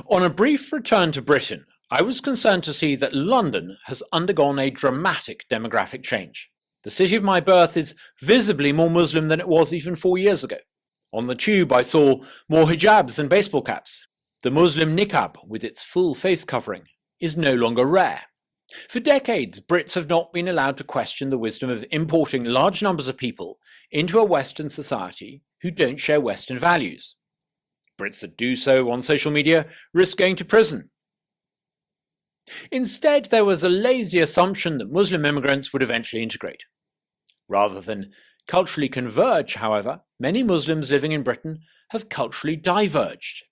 On a brief return to Britain, I was concerned to see that London has undergone a dramatic demographic change. The city of my birth is visibly more Muslim than it was even 4 years ago. On the tube I saw more hijabs and baseball caps. The Muslim niqab, with its full face covering, is no longer rare. For decades, Brits have not been allowed to question the wisdom of importing large numbers of people into a Western society who don't share Western values. Brits that do so on social media risk going to prison. Instead, there was a lazy assumption that Muslim immigrants would eventually integrate. Rather than culturally converge, however, many Muslims living in Britain have culturally diverged.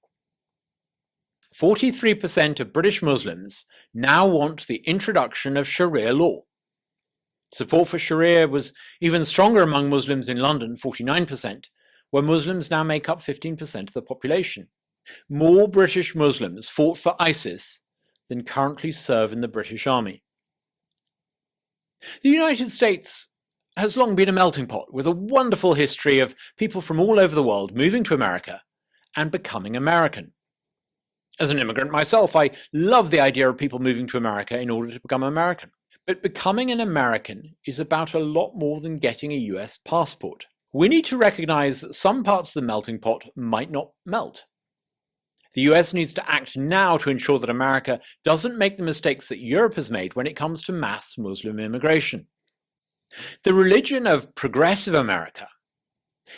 43% of British Muslims now want the introduction of Sharia law. Support for Sharia was even stronger among Muslims in London, 49%, where Muslims now make up 15% of the population. More British Muslims fought for ISIS than currently serve in the British Army. The United States has long been a melting pot with a wonderful history of people from all over the world moving to America and becoming American. As an immigrant myself, I love the idea of people moving to America in order to become American. But becoming an American is about a lot more than getting a US passport. We need to recognize that some parts of the melting pot might not melt. The US needs to act now to ensure that America doesn't make the mistakes that Europe has made when it comes to mass Muslim immigration. The religion of progressive America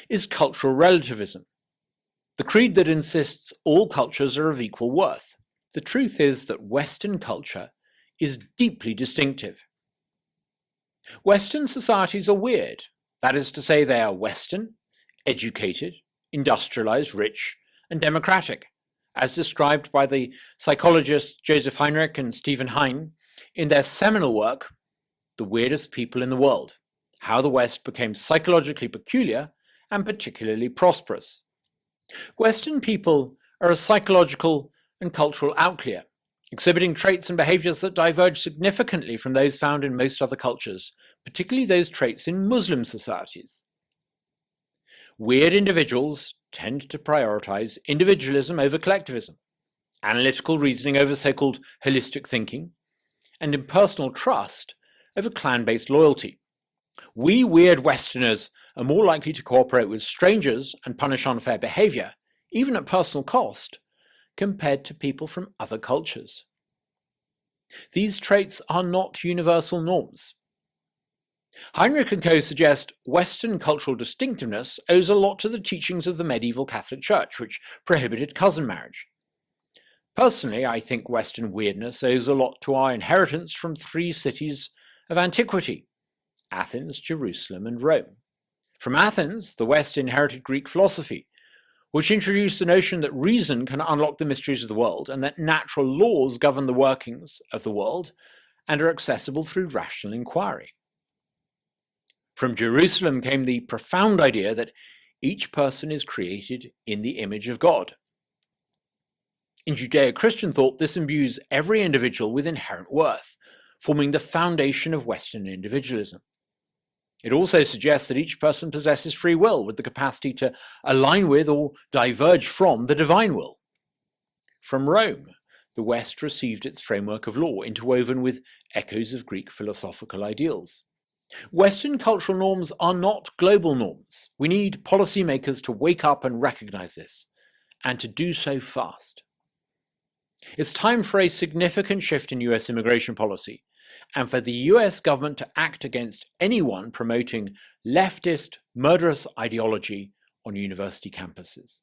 is cultural relativism, the creed that insists all cultures are of equal worth. The truth is that Western culture is deeply distinctive. Western societies are weird. That is to say, they are Western, educated, industrialized, rich, and democratic, as described by the psychologists Joseph Heinrich and Stephen Hine in their seminal work, The Weirdest People in the World: How the West Became Psychologically Peculiar and Particularly Prosperous. Western people are a psychological and cultural outlier, exhibiting traits and behaviors that diverge significantly from those found in most other cultures, particularly those traits in Muslim societies. Weird individuals tend to prioritize individualism over collectivism, analytical reasoning over so-called holistic thinking, and impersonal trust over clan-based loyalty. We weird Westerners are more likely to cooperate with strangers and punish unfair behavior, even at personal cost, compared to people from other cultures. These traits are not universal norms. Heinrich and co. suggest Western cultural distinctiveness owes a lot to the teachings of the medieval Catholic Church, which prohibited cousin marriage. Personally, I think Western weirdness owes a lot to our inheritance from 3 cities of antiquity: Athens, Jerusalem, and Rome. From Athens, the West inherited Greek philosophy, which introduced the notion that reason can unlock the mysteries of the world and that natural laws govern the workings of the world and are accessible through rational inquiry. From Jerusalem came the profound idea that each person is created in the image of God. In Judeo-Christian thought, this imbues every individual with inherent worth, forming the foundation of Western individualism. It also suggests that each person possesses free will, with the capacity to align with or diverge from the divine will. From Rome, the West received its framework of law, interwoven with echoes of Greek philosophical ideals. Western cultural norms are not global norms. We need policymakers to wake up and recognize this, and to do so fast. It's time for a significant shift in US immigration policy, and for the US government to act against anyone promoting leftist, murderous ideology on university campuses.